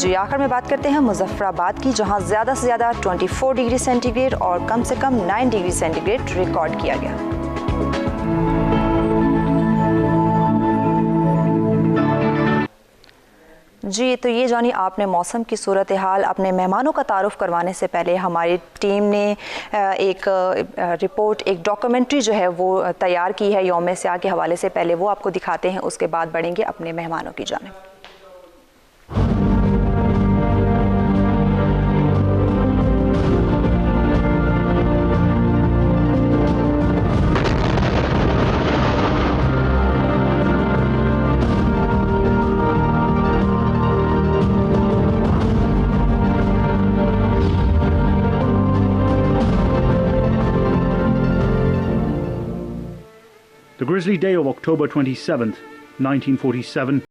جی آخر میں بات کرتے ہیں مظفرآباد کی، جہاں زیادہ سے زیادہ 24 ڈگری سینٹی گریڈ اور کم سے کم 9 ڈگری سینٹی گریڈ ریکارڈ کیا گیا۔ جی تو یہ جانی آپ نے موسم کی صورتحال۔ اپنے مہمانوں کا تعارف کروانے سے پہلے ہماری ٹیم نے ایک رپورٹ، ایک ڈاکومنٹری جو ہے وہ تیار کی ہے یوم سیاہ کے حوالے سے، پہلے وہ آپ کو دکھاتے ہیں، اس کے بعد بڑھیں گے اپنے مہمانوں کی جانب۔ The grisly day of October 27th, 1947.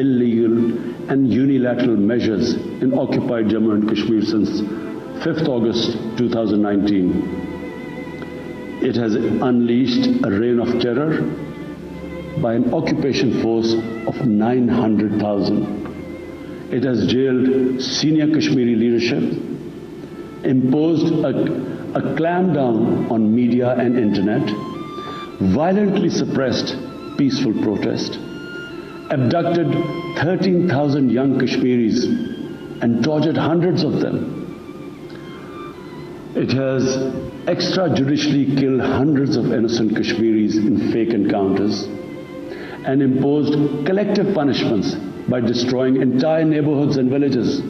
Illegal and unilateral measures in occupied Jammu and Kashmir since 5th August 2019. It has unleashed a reign of terror by an occupation force of 900,000. It has jailed senior Kashmiri leadership, imposed a clampdown on media and internet, violently suppressed peaceful protest, abducted 13,000 young Kashmiris and tortured hundreds of them. It has extrajudicially killed hundreds of innocent Kashmiris in fake encounters and imposed collective punishments by destroying entire neighborhoods and villages.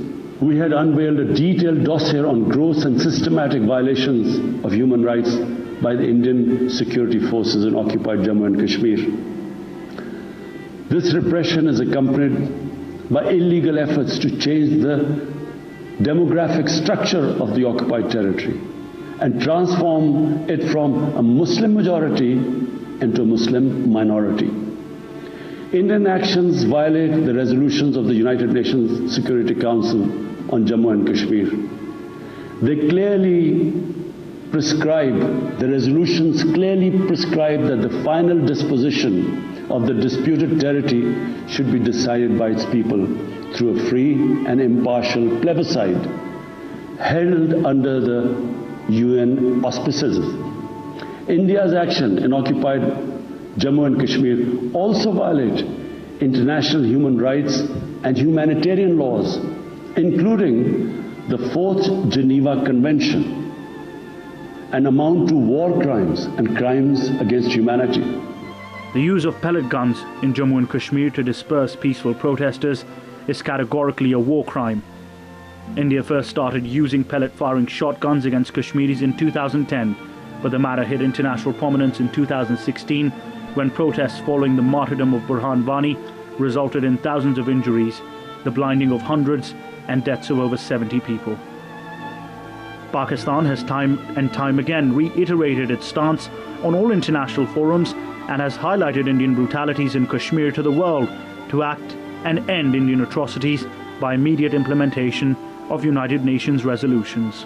We had unveiled a detailed dossier on gross and systematic violations of human rights by the Indian security forces in occupied Jammu and Kashmir. This repression is accompanied by illegal efforts to change the demographic structure of the occupied territory and transform it from a Muslim majority into a Muslim minority. Indian actions violate the resolutions of the United Nations Security Council on Jammu and Kashmir. They the resolutions clearly prescribe that the final disposition of the disputed territory should be decided by its people through a free and impartial plebiscite held under the UN auspices. India's action in occupied Jammu and Kashmir also violate international human rights and humanitarian laws, including the 4th Geneva Convention, and amount to war crimes and crimes against humanity. The use of pellet guns in Jammu and Kashmir to disperse peaceful protesters is categorically a war crime. India first started using pellet-firing shotguns against Kashmiris in 2010, but the matter hit international prominence in 2016 when protests following the martyrdom of Burhan Wani resulted in thousands of injuries, the blinding of hundreds, and deaths of over 70 people. Pakistan has time and time again reiterated its stance on all international forums and has highlighted Indian brutalities in Kashmir to the world to act and end Indian atrocities by immediate implementation of United Nations resolutions.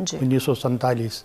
1947,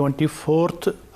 24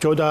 14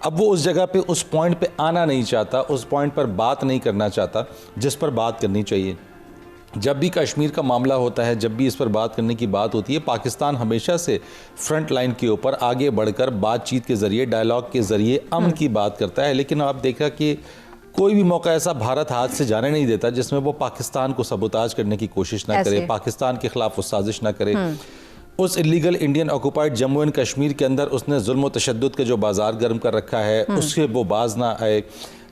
اب وہ اس جگہ پہ اس point پہ آنا نہیں چاہتا, اس point پر بات نہیں کرنا چاہتا جس پر بات کرنی چاہیے. جب بھی کشمیر کا معاملہ ہوتا ہے, جب بھی اس پر بات کرنے کی بات ہوتی ہے, پاکستان ہمیشہ سے فرنٹ لائن کے اوپر آگے بڑھ کر بات چیت کے ذریعے, ڈائلاگ کے ذریعے امن کی بات کرتا ہے. لیکن آپ دیکھا کہ کوئی بھی موقع ایسا بھارت ہاتھ سے جانے نہیں دیتا جس میں وہ پاکستان کو سبوتاج کرنے کی کوشش نہ کرے, پاکستان کے خلاف وہ سازش نہ کرے. اس illegal Indian occupied Jammu and Kashmir کے اندر اس نے ظلم و تشدد کا جو بازار گرم کر رکھا ہے, اس سے وہ باز نہ آئے.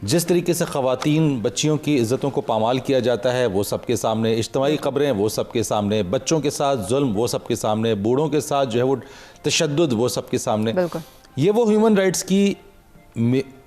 جس طریقے سے خواتین بچیوں کی عزتوں کو پامال کیا جاتا ہے وہ سب کے سامنے, اجتماعی قبریں وہ سب کے سامنے, بچوں کے ساتھ ظلم وہ سب کے سامنے, بوڑھوں کے ساتھ جو ہے وہ تشدد وہ سب کے سامنے. یہ وہ ہیومن رائٹس کی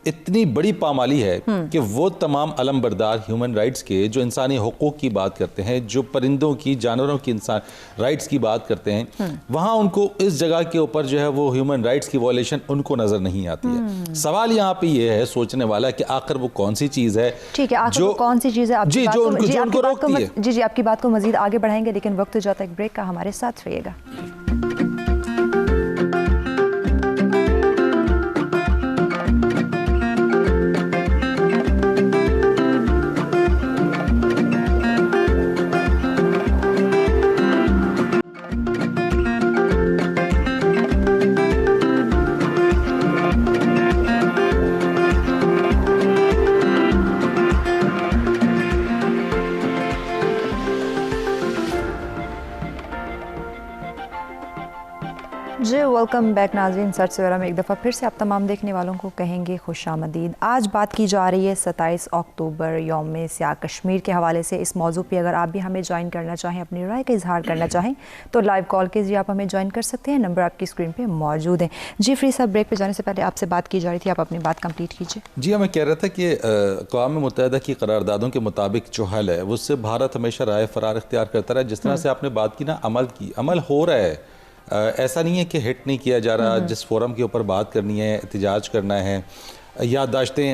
اتنی بڑی پامالی ہے کہ وہ تمام علم بردار ہیومن رائٹس کے جو انسانی حقوق کی بات کرتے ہیں, جو پرندوں کی, جانوروں کی انسان رائٹس کی بات کرتے ہیں, وہاں ان کو اس جگہ کے اوپر جو ہے وہ ہیومن رائٹس کی وائلیشن ان کو نظر نہیں آتی ہے. سوال یہاں پہ یہ ہے سوچنے والا کہ آخر وہ کون سی چیز ہے, ٹھیک ہے, آخر وہ کون سی چیز ہے جو ان کو روکتی ہے. جی آپ کی بات کو مزید آگے بڑھائیں گے, لیکن وقت ہو جاتا ہے ایک بریک کا, ہمارے ساتھ رہیے گا. جی ویلکم بیک ناظرین. سرچ سویرا میں ایک دفعہ پھر سے آپ تمام دیکھنے والوں کو کہیں گے خوش آمدید. آج بات کی جا رہی ہے 27 اکتوبر یوم سیاہ کشمیر کے حوالے سے. اس موضوع پہ اگر آپ بھی ہمیں جوائن کرنا چاہیں, اپنی رائے کا اظہار کرنا چاہیں تو لائیو کال کے ذریعے آپ ہمیں جوائن کر سکتے ہیں. نمبر آپ کی اسکرین پہ موجود ہے. جی فری صاحب, بریک پہ جانے سے پہلے آپ سے بات کی جا رہی تھی, آپ اپنی بات کمپلیٹ کیجیے. جی میں کہہ رہا تھا کہ اقوام متحدہ کی قراردادوں کے مطابق جو حل ہے اس سے بھارت ہمیشہ رائے فرار اختیار کرتا رہا. جس طرح سے آپ نے بات کی نا, عمل ہو رہا ہے, ایسا نہیں ہے کہ ہٹ نہیں کیا جا رہا. جس فورم کے اوپر بات کرنی ہے, احتجاج کرنا ہے, یادداشتیں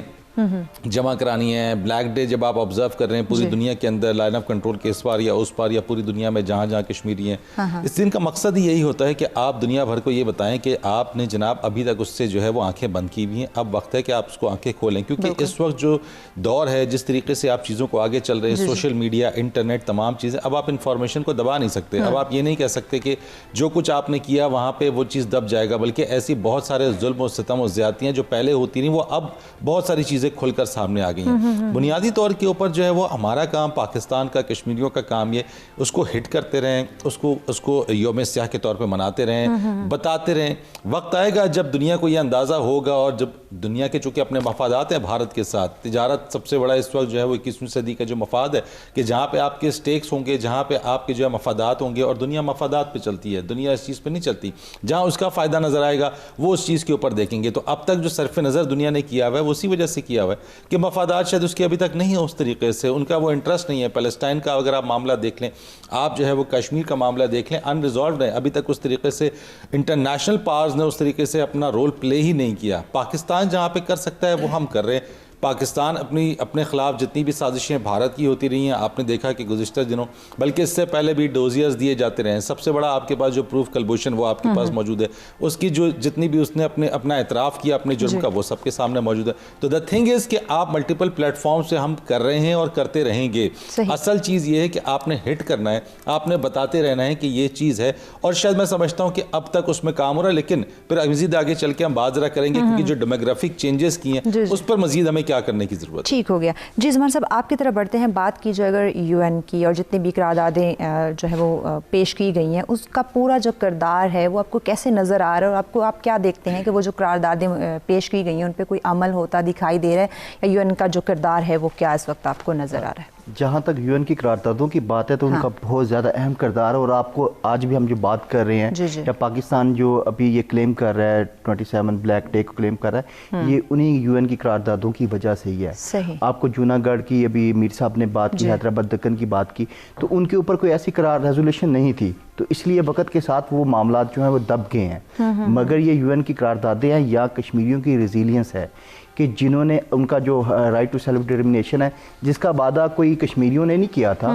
جمع کرانی ہے, بلیک ڈے جب آپ آبزرو کر رہے ہیں پوری دنیا کے اندر, لائن آف کنٹرول کے اس پار یا اس پار یا پوری دنیا میں جہاں جہاں کشمیری ہیں, اس دن کا مقصد ہی یہی ہوتا ہے کہ آپ دنیا بھر کو یہ بتائیں کہ آپ نے جناب ابھی تک اس سے جو ہے وہ آنکھیں بند کی ہوئی ہیں, اب وقت ہے کہ آپ اس کو آنکھیں کھولیں. کیونکہ اس وقت جو دور ہے, جس طریقے سے آپ چیزوں کو آگے چل رہے ہیں, سوشل میڈیا, انٹرنیٹ, تمام چیزیں, اب آپ انفارمیشن کو دبا نہیں سکتے. اب آپ یہ نہیں کہہ سکتے کہ جو کچھ آپ نے کیا وہاں پہ وہ چیز دب جائے گا, بلکہ ایسی بہت سارے ظلم و ستم و زیادتیاں جو پہلے ہوتی رہیں وہ اب بہت ساری چیزیں کھل کر سامنے آ گئی ہیں. بنیادی طور کے اوپر جو ہے وہ ہمارا کام, پاکستان کا, کشمیریوں کا کام یہ اس کو ہٹ کرتے رہیں, اس کو یوم سیاہ کے طور پہ مناتے رہیں, بتاتے رہیں. وقت آئے گا جب دنیا کو یہ اندازہ ہوگا, اور جب دنیا کے چونکہ اپنے مفادات ہیں بھارت کے ساتھ, تجارت سب سے بڑا اس وقت جو ہے وہ 21ویں صدی کا جو مفاد ہے کہ جہاں پہ آپ کے سٹیکس ہوں گے, جہاں پہ آپ کے جو ہے مفادات ہوں گے, اور دنیا مفادات پہ چلتی ہے, دنیا اس چیز پہ نہیں چلتی, جہاں اس کا فائدہ نظر آئے گا وہ اس چیز کے اوپر دیکھیں گے. تو اب تک جو صرف نظر دنیا نے کیا ہوا ہے وہ اسی وجہ سے کیا ہوا ہے کہ مفادات شاید اس کے ابھی تک نہیں ہو اس طریقے سے, ان کا وہ انٹرسٹ نہیں ہے. پیلسٹائن کا اگر آپ معاملہ دیکھ لیں, آپ جو ہے وہ کشمیر کا معاملہ دیکھ لیں, ان ریزالوڈ ہے ابھی تک. اس طریقے سے انٹرنیشنل پاورز نے اس طریقے سے اپنا رول پلے ہی نہیں کیا. پاکستان جہاں پہ کر سکتا ہے وہ ہم کر رہے ہیں. پاکستان اپنے خلاف جتنی بھی سازشیں بھارت کی ہوتی رہی ہیں, آپ نے دیکھا کہ گزشتہ دنوں بلکہ اس سے پہلے بھی ڈوزیئرز دیے جاتے رہے ہیں. سب سے بڑا آپ کے پاس جو پروف کلبوشن وہ آپ کے پاس موجود ہے, اس کی جو جتنی بھی اس نے اپنا اعتراف کیا اپنے جرم کا وہ سب کے سامنے موجود ہے. تو دا تھنگ از کہ آپ ملٹیپل پلیٹ فارم سے ہم کر رہے ہیں اور کرتے رہیں گے. اصل چیز یہ ہے کہ آپ نے ہٹ کرنا ہے, آپ نے بتاتے رہنا ہے کہ یہ چیز ہے, اور شاید میں سمجھتا ہوں کہ اب تک اس میں کام ہو رہا ہے, لیکن پھر مزید آگے چل کے ہم بات ذرا کریں گے کیونکہ جو ڈیموگرافک چینجز کی ہیں اس پر مزید ہمیں کیا کرنے کی ضرورت ہے. ٹھیک ہو گیا. جی زمان صاحب, آپ کی طرف بڑھتے ہیں. بات کی جو اگر یو این کی اور جتنی بھی قراردادیں جو ہے وہ پیش کی گئی ہیں, اس کا پورا جو کردار ہے وہ آپ کو کیسے نظر آ رہا ہے, اور آپ کیا دیکھتے ہیں کہ وہ جو قراردادیں پیش کی گئی ہیں ان پہ کوئی عمل ہوتا دکھائی دے رہا ہے, یا یو این کا جو کردار ہے وہ کیا اس وقت آپ کو نظر آ رہا ہے؟ جہاں تک یو این کی قراردادوں کی بات ہے تو ان کا بہت زیادہ اہم کردار ہے. اور آپ کو آج بھی ہم جو بات کر رہے ہیں, یا پاکستان جو ابھی یہ کلیم کر رہا ہے 27 بلیک ڈے کو کلیم کر رہا ہے, یہ انہی یو این کی قراردادوں کی وجہ سے ہی ہے. آپ کو جوناگڑھ کی ابھی میر صاحب نے بات کی, حیدرآباد دکن کی بات کی, تو ان کے اوپر کوئی ایسی ریزولوشن نہیں تھی, تو اس لیے وقت کے ساتھ وہ معاملات جو ہیں وہ دب گئے ہیں. مگر یہ یو این کی قراردادیں ہیں یا کشمیریوں کی ریزیلینس ہے کہ جنہوں نے ان کا جو رائٹ ٹو سیلف ڈٹرمنیشن ہے, جس کا وعدہ کوئی کشمیریوں نے نہیں کیا تھا.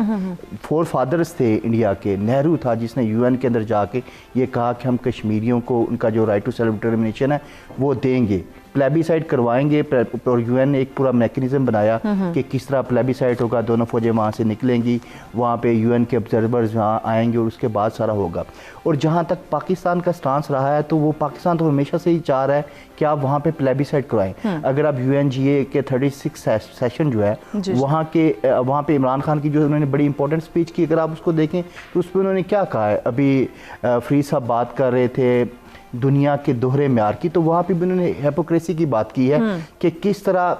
4 فادرز تھے انڈیا کے, نہرو تھا جس نے یو این کے اندر جا کے یہ کہا کہ ہم کشمیریوں کو ان کا جو رائٹ ٹو سیلف ڈٹرمنیشن ہے وہ دیں گے. پلیبیسائڈ کروائیں گے اور یو این نے ایک پورا میکنزم بنایا کہ کس طرح پلیبیسائڈ ہوگا, دونوں فوجیں وہاں سے نکلیں گی, وہاں پہ یو این کے آبزرورز وہاں آئیں گے اور اس کے بعد سارا ہوگا. اور جہاں تک پاکستان کا سٹانس رہا ہے تو وہ پاکستان تو ہمیشہ سے ہی چاہ رہا ہے کہ آپ وہاں پہ پلیبیسائڈ کرائیں. اگر آپ یو این جی اے کے 36 سیشن جو ہے وہاں پہ عمران خان کی جو انہوں نے بڑی امپورٹنٹ اسپیچ کی, اگر آپ اس کو دیکھیں تو اس پہ انہوں نے کیا کہا ہے. ابھی فرید صاحب بات کر رہے تھے دنیا کے دوہرے معیار کی, تو وہاں پہ بھی انہوں نے ہیپوکریسی کی بات کی ہے کہ کس طرح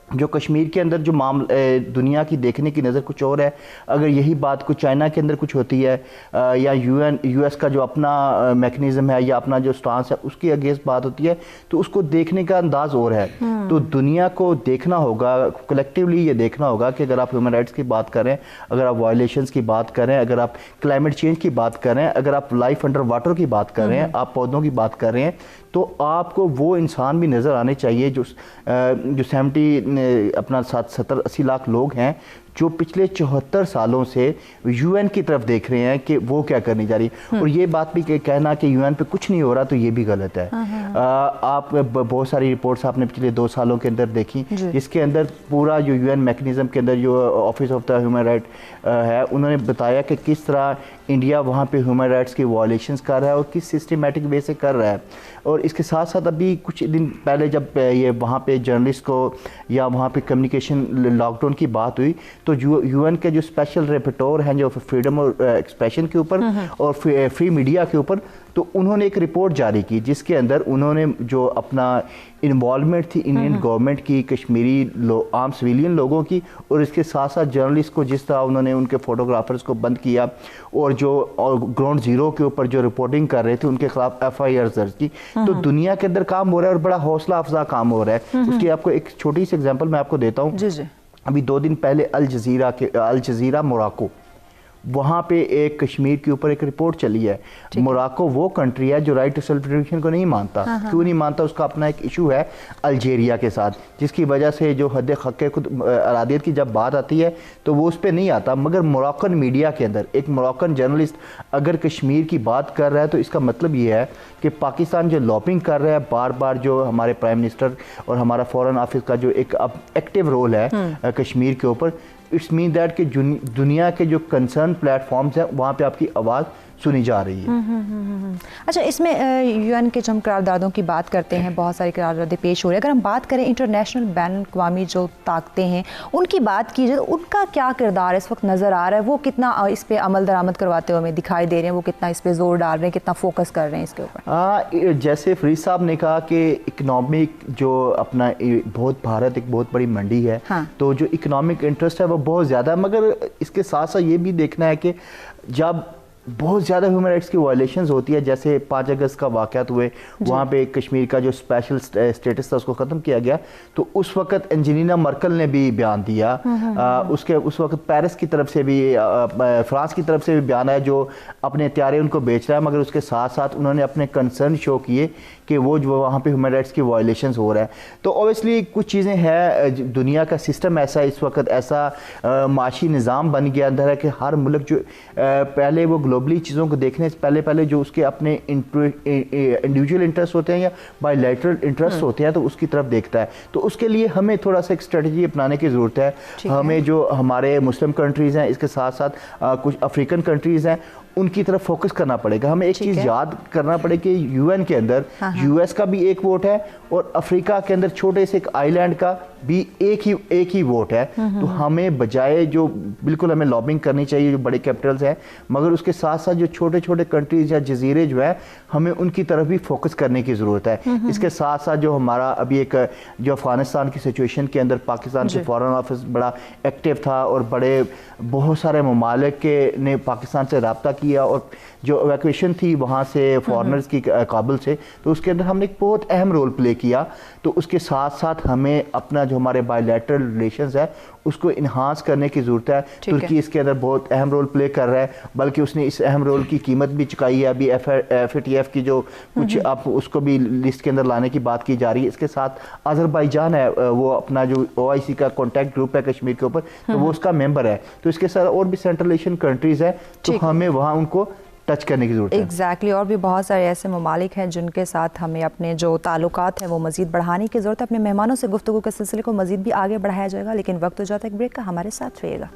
جو کشمیر کے اندر جو دنیا کی دیکھنے کی نظر کچھ اور ہے, اگر یہی بات کو چائنا کے اندر کچھ ہوتی ہے یا یو ایس کا جو اپنا میکنزم ہے یا اپنا جو سٹانس ہے اس کی اگینسٹ بات ہوتی ہے تو اس کو دیکھنے کا انداز اور ہے. تو دنیا کو دیکھنا ہوگا, کلیکٹیولی یہ دیکھنا ہوگا کہ اگر آپ ہیومن رائٹس کی بات کریں, اگر آپ وائلیشنز کی بات کریں, اگر آپ کلائمیٹ چینج کی بات کریں, اگر آپ لائف انڈر واٹر کی بات کر رہے ہیں, آپ پودوں کی بات کر رہے ہیں, تو آپ کو وہ انسان بھی نظر آنے چاہیے جو 70-80 لاکھ لوگ ہیں جو پچھلے 74 سالوں سے یو این کی طرف دیکھ رہے ہیں کہ وہ کیا کرنی جا رہی ہے. اور یہ بات بھی کہنا کہ یو این پہ کچھ نہیں ہو رہا تو یہ بھی غلط ہے. آپ بہت ساری رپورٹس آپ نے پچھلے 2 سالوں کے اندر دیکھی جس کے اندر پورا جو یو این میکنزم کے اندر جو office of the human right ہے انہوں نے بتایا کہ کس طرح انڈیا وہاں پہ ہیومن رائٹس کی وائلیشنز کر رہا ہے اور کس سسٹمیٹک وے سے کر رہا ہے. اور اس کے ساتھ ساتھ ابھی کچھ دن پہلے جب یہ وہاں پہ جرنلسٹ کو یا وہاں پہ کمیونیکیشن لاک ڈاؤن کی بات ہوئی تو یو این کے جو اسپیشل رپورٹور ہیں جو فریڈم اور ایکسپریشن کے اوپر اور فری میڈیا کے اوپر, تو انہوں نے ایک رپورٹ جاری کی جس کے اندر انہوں نے جو اپنا انوالومنٹ تھی انڈین گورنمنٹ کی, کشمیری عام سویلین لوگوں کی, اور اس کے ساتھ ساتھ جرنلسٹ کو جس طرح انہوں نے ان کے فوٹوگرافرز کو بند کیا اور جو گراؤنڈ زیرو کے اوپر جو رپورٹنگ کر رہے تھے ان کے خلاف FIR درج کی. تو دنیا کے اندر کام ہو رہا ہے اور بڑا حوصلہ افزا کام ہو رہا ہے. اس کی آپ کو ایک چھوٹی سی ایگزامپل میں آپ کو دیتا ہوں. ابھی 2 دن پہلے الجزیرہ موراکو, وہاں پہ ایک کشمیر کے اوپر ایک رپورٹ چلی ہے. موراکو وہ کنٹری ہے جو رائٹ ٹو سیلف ڈٹرمنیشن کو نہیں مانتا. کیوں نہیں مانتا؟ اس کا اپنا ایک ایشو ہے الجیریا کے ساتھ, جس کی وجہ سے جو حد حق خود ارادیت کی جب بات آتی ہے تو وہ اس پہ نہیں آتا. مگر موراکن میڈیا کے اندر ایک موراکن جرنلسٹ اگر کشمیر کی بات کر رہا ہے تو اس کا مطلب یہ ہے کہ پاکستان جو لابنگ کر رہا ہے بار بار, جو ہمارے پرائم منسٹر اور ہمارا فورن آفس کا جو ایک ایکٹیو رول ہے کشمیر کے اوپر, اٹس مین دیٹ کہ دنیا کے جو کنسرن پلیٹ فارمز ہیں وہاں پہ آپ کی آواز سنی جا رہی ہے. اچھا, اس میں یو این کے جو ہم قراردادوں کی بات کرتے ہیں, بہت ساری قراردادیں پیش ہو رہی ہیں. اگر ہم بات کریں انٹرنیشنل بین الاقوامی جو طاقتیں ہیں ان کی بات کی جائے تو ان کا کیا کردار اس وقت نظر آ رہا ہے؟ وہ کتنا اس پہ عمل درآمد کرواتے ہوئے ہمیں دکھائی دے رہے ہیں؟ وہ کتنا اس پہ زور ڈال رہے ہیں, کتنا فوکس کر رہے ہیں اس کے اوپر؟ جیسے فرید صاحب نے کہا کہ اکنامک جو اپنا بھارت ایک بہت بڑی منڈی ہے, تو جو اکنامک انٹرسٹ ہے وہ بہت زیادہ ہے. مگر اس کے ساتھ ساتھ یہ بھی دیکھنا ہے کہ جب بہت زیادہ ہیومن رائٹس کی وائلیشنز ہوتی ہے, جیسے 5 اگست کا واقعات ہوئے, وہاں پہ کشمیر کا جو اسپیشل اسٹیٹس تھا اس کو ختم کیا گیا, تو اس وقت انجلینا مرکل نے بھی بیان دیا. اس وقت پیرس کی طرف سے بھی, فرانس کی طرف سے بھی بیان ہے جو اپنے طیارے ان کو بیچ رہا ہے, مگر اس کے ساتھ ساتھ انہوں نے اپنے کنسرن شو کیے کہ وہ جو وہاں پہ ہیومن رائٹس کی وائلیشنز ہو رہا ہے. تو اوبیسلی کچھ چیزیں ہیں, دنیا کا سسٹم ایسا ہے اس وقت, ایسا معاشی نظام بن گیا اندر ہے کہ ہر ملک جو پہلے وہ گلوبلی چیزوں کو دیکھنے سے پہلے جو اس کے اپنے انڈیویجول انٹرسٹ ہوتے ہیں یا بائی لیٹرل انٹرسٹ ہوتے ہیں تو اس کی طرف دیکھتا ہے. تو اس کے لیے ہمیں تھوڑا سا ایک اسٹریٹجی اپنانے کی ضرورت ہے. ہمیں جو ہمارے مسلم کنٹریز ہیں, اس کے ساتھ ساتھ کچھ افریقن کنٹریز ہیں, ان کی طرف فوکس کرنا پڑے گا. ہمیں ایک چیز یاد کرنا پڑے کہ یو این کے اندر یو ایس کا بھی ایک ووٹ ہے اور افریقہ کے اندر چھوٹے سے ایک آئی لینڈ کا بھی ایک ہی ووٹ ہے. تو ہمیں بجائے جو بالکل ہمیں لابنگ کرنی چاہیے جو بڑے کیپٹلز ہیں, مگر اس کے ساتھ ساتھ جو چھوٹے چھوٹے کنٹریز یا جزیرے جو ہیں ہمیں ان کی طرف بھی فوکس کرنے کی ضرورت ہے. اس کے ساتھ ساتھ جو ہمارا ابھی ایک جو افغانستان کی سچویشن کے اندر پاکستان کے فورن آفس بڑا ایکٹیو تھا اور بہت سارے ممالک نے پاکستان سے رابطہ کیا, اور جو ایویکویشن تھی وہاں سے فارنرز کی کابل سے, تو اس کے اندر ہم نے ایک بہت اہم رول پلے کیا. تو اس کے ساتھ ساتھ ہمیں اپنا جو ہمارے بائی لیٹرل ریلیشنز ہے اس کو انہانس کرنے کی ضرورت ہے. ترکی اس کے اندر بہت اہم رول پلے کر رہا ہے, بلکہ اس نے اس اہم رول کی قیمت بھی چکائی ہے. ابھی FATF کی جو کچھ آپ اس کو بھی لسٹ کے اندر لانے کی بات کی جا رہی ہے. اس کے ساتھ آذربائیجان ہے, وہ اپنا جو OIC کا کانٹیکٹ گروپ ہے کشمیر کے اوپر, تو وہ اس کا ممبر ہے. تو اس کے ساتھ اور بھی سینٹرل ایشین کنٹریز ہیں, تو ہمیں وہاں ان کو ٹچ کرنے کی ضرورت ہے. ایگزیکٹلی اور بھی بہت سارے ایسے ممالک ہیں جن کے ساتھ ہمیں اپنے جو تعلقات ہیں وہ مزید بڑھانے کی ضرورت ہے. اپنے مہمانوں سے گفتگو کے سلسلے کو مزید بھی آگے بڑھایا جائے گا، لیکن وقت ہو جاتا ہے ایک بریک کا. ہمارے ساتھ رہیے گا.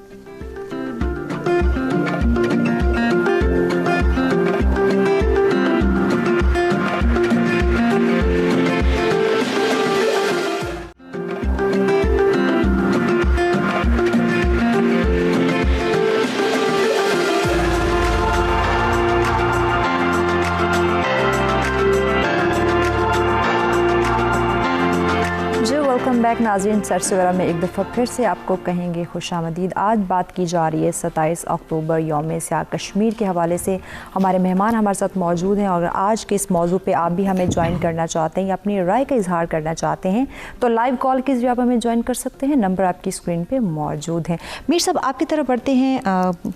ویلکم بیک ناظرین. سر سویرا میں ایک دفعہ پھر سے آپ کو کہیں گے خوش آمدید. آج بات کی جا رہی ہے 27 اکتوبر یوم سیاہ کشمیر کے حوالے سے. ہمارے مہمان ہمارے ساتھ موجود ہیں اور آج کے اس موضوع پہ آپ بھی ہمیں جوائن کرنا چاہتے ہیں یا اپنی رائے کا اظہار کرنا چاہتے ہیں تو لائیو کال کے ذریعے آپ ہمیں جوائن کر سکتے ہیں. نمبر آپ کی اسکرین پہ موجود ہیں. میر صاحب آپ کی طرف بڑھتے ہیں.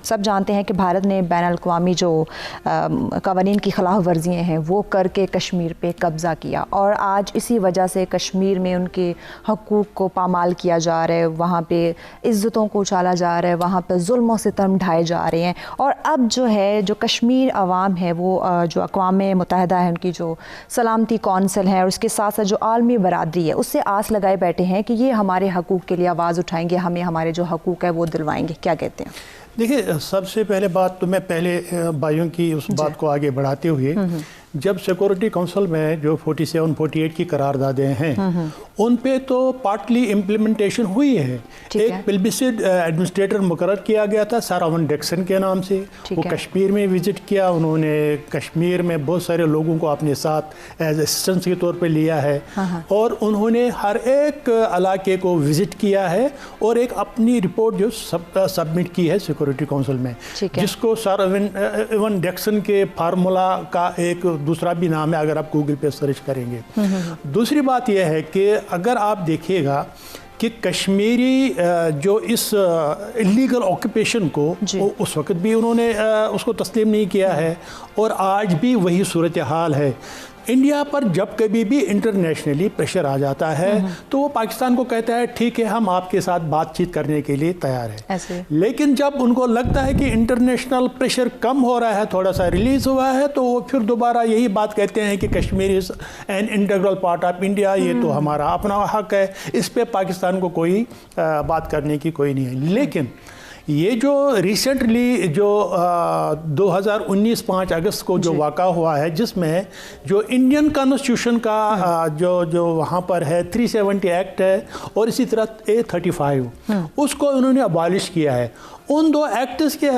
سب جانتے ہیں کہ بھارت نے بین الاقوامی جو قوانین کی خلاف ورزیاں ہیں وہ کر کے کشمیر پہ قبضہ کیا اور آج اسی وجہ سے کشمیر میں ان کے حقوق کو پامال کیا جا رہا ہے، وہاں پہ عزتوں کو اچھالا جا رہا ہے، وہاں پہ ظلم و ستم ڈھائے جا رہے ہیں. اور اب جو ہے جو کشمیر عوام ہے وہ جو اقوام متحدہ ہے ان کی جو سلامتی کونسل ہے اور اس کے ساتھ ساتھ جو عالمی برادری ہے اس سے آس لگائے بیٹھے ہیں کہ یہ ہمارے حقوق کے لیے آواز اٹھائیں گے، ہمیں ہمارے جو حقوق ہے وہ دلوائیں گے. کیا کہتے ہیں؟ دیکھیں، سب سے پہلے بات تو میں پہلے بھائیوں کی اس بات کو آگے بڑھاتے ہوئے جب سیکورٹی کونسل میں جو 47 48 کی قراردادیں ہیں ان پہ تو پارٹلی امپلیمنٹیشن ہوئی ہے. ایک پلبسڈ ایڈمنسٹریٹر مقرر کیا گیا تھا سر اوون ڈیکسن کے نام سے. وہ کشمیر میں وزٹ کیا، انہوں نے کشمیر میں بہت سارے لوگوں کو اپنے ساتھ ایز اسسٹنس کے طور پہ لیا ہے اور انہوں نے ہر ایک علاقے کو وزٹ کیا ہے اور ایک اپنی رپورٹ جو سبمٹ کی ہے سیکورٹی کونسل میں، جس کو سر اوون ڈیکسن کے فارمولا کا ایک دوسرا بھی نام ہے اگر آپ گوگل پہ سرچ کریں گے. دوسری بات یہ ہے کہ اگر آپ دیکھیے گا کہ کشمیری جو اس انلیگل آکوپیشن کو اس وقت بھی انہوں نے اس کو تسلیم نہیں کیا ہے اور آج بھی وہی صورتحال ہے. انڈیا پر جب کبھی بھی انٹرنیشنلی پریشر آ جاتا ہے تو وہ پاکستان کو کہتا ہے ٹھیک ہے ہم آپ کے ساتھ بات چیت کرنے کے لیے تیار ہیں. لیکن جب ان کو لگتا ہے کہ انٹرنیشنل پریشر کم ہو رہا ہے، تھوڑا سا ریلیز ہوا ہے، تو وہ پھر دوبارہ یہی بات کہتے ہیں کہ Kashmir is an integral part of India, یہ تو ہمارا اپنا حق ہے، اس پہ پاکستان کو کوئی بات کرنے کی کوئی نہیں ہے. لیکن یہ جو ریسنٹلی جو 2019 5 اگست کو جو واقع ہوا ہے جس میں جو انڈین کانسٹیٹیوشن کا جو وہاں پر ہے 370 ایکٹ ہے اور اسی طرح A35 اس کو انہوں نے ابالش کیا ہے. ان دو ایکٹس کے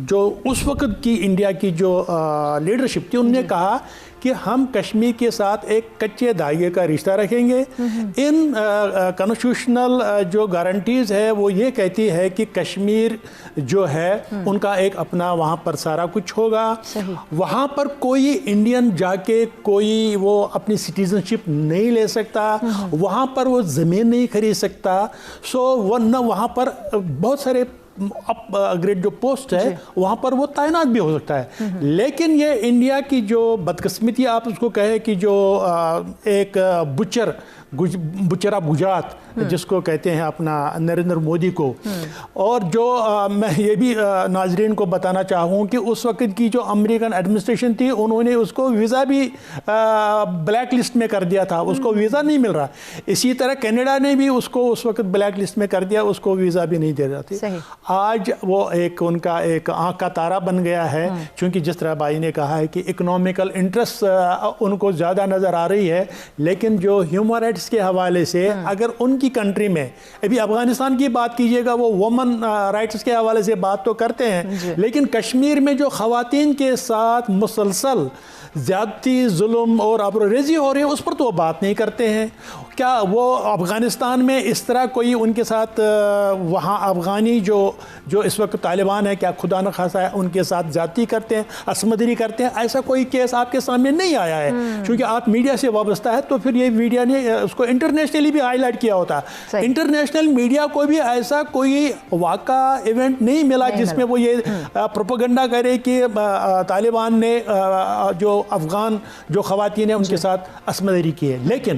جو اس وقت کی انڈیا کی جو لیڈرشپ تھی انہوں نے کہا کہ ہم کشمیر کے ساتھ ایک کچے دھاگے کا رشتہ رکھیں گے. ان کانسٹیٹیوشنل جو گارنٹیز ہے وہ یہ کہتی ہے کہ کشمیر جو ہے ان کا ایک اپنا وہاں پر سارا کچھ ہوگا، وہاں پر کوئی انڈین جا کے کوئی وہ اپنی سٹیزن شپ نہیں لے سکتا، وہاں پر وہ زمین نہیں خرید سکتا. سو ورنہ وہاں پر بہت سارے اپ گریڈ جو پوسٹ ہے وہاں پر وہ تعینات بھی ہو سکتا ہے. لیکن یہ انڈیا کی جو بدقسمتی آپ اس کو کہے کہ جو ایک بچر آف گجرات جس کو کہتے ہیں اپنا نریندر مودی کو، اور جو میں یہ بھی ناظرین کو بتانا چاہوں کہ اس وقت کی جو امریکن ایڈمنسٹریشن تھی انہوں نے اس کو ویزا بھی بلیک لسٹ میں کر دیا تھا، اس کو ویزا نہیں مل رہا. اسی طرح کینیڈا نے بھی اس کو اس وقت بلیک لسٹ میں کر دیا، اس کو ویزا بھی نہیں دے رہا تھی. آج وہ ایک ان کا ایک آنکھ کا تارا بن گیا ہے، چونکہ جس طرح بھائی نے کہا ہے کہ اکنومیکل انٹرسٹ ان کو زیادہ نظر آ رہی ہے، لیکن جو ہیومن رائٹس کے حوالے سے اگر ان کی کنٹری میں ابھی افغانستان کی بات کیجئے گا وہ وومن رائٹس کے حوالے سے بات تو کرتے ہیں، لیکن کشمیر میں جو خواتین کے ساتھ مسلسل زیادتی ظلم اور آبروریزی ہو رہی ہے اس پر تو وہ بات نہیں کرتے ہیں. کیا وہ افغانستان میں اس طرح کوئی ان کے ساتھ وہاں افغانی جو اس وقت طالبان ہے کیا خدا نخواستہ ہے ان کے ساتھ زیادتی کرتے ہیں، عصمت کرتے ہیں؟ ایسا کوئی کیس آپ کے سامنے نہیں آیا ہے کیونکہ آپ میڈیا سے وابستہ ہے، تو پھر یہ میڈیا نے اس کو انٹرنیشنلی بھی ہائی لائٹ کیا ہوتا. انٹرنیشنل میڈیا کو بھی ایسا کوئی واقعہ ایونٹ نہیں ملا جس میں وہ یہ پروپیگنڈا کرے کہ طالبان نے جو افغان جو خواتین ہیں ان کے ساتھ عصمت دری کی ہے. لیکن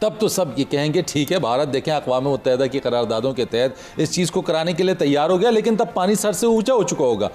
تب تو سب یہ کہیں گے ٹھیک ہے بھارت دیکھیں اقوام متحدہ کی قراردادوں کے تحت اس چیز کو کرانے کے لیے تیار ہو گیا, لیکن تب پانی سر سے اونچا ہو چکا ہوگا.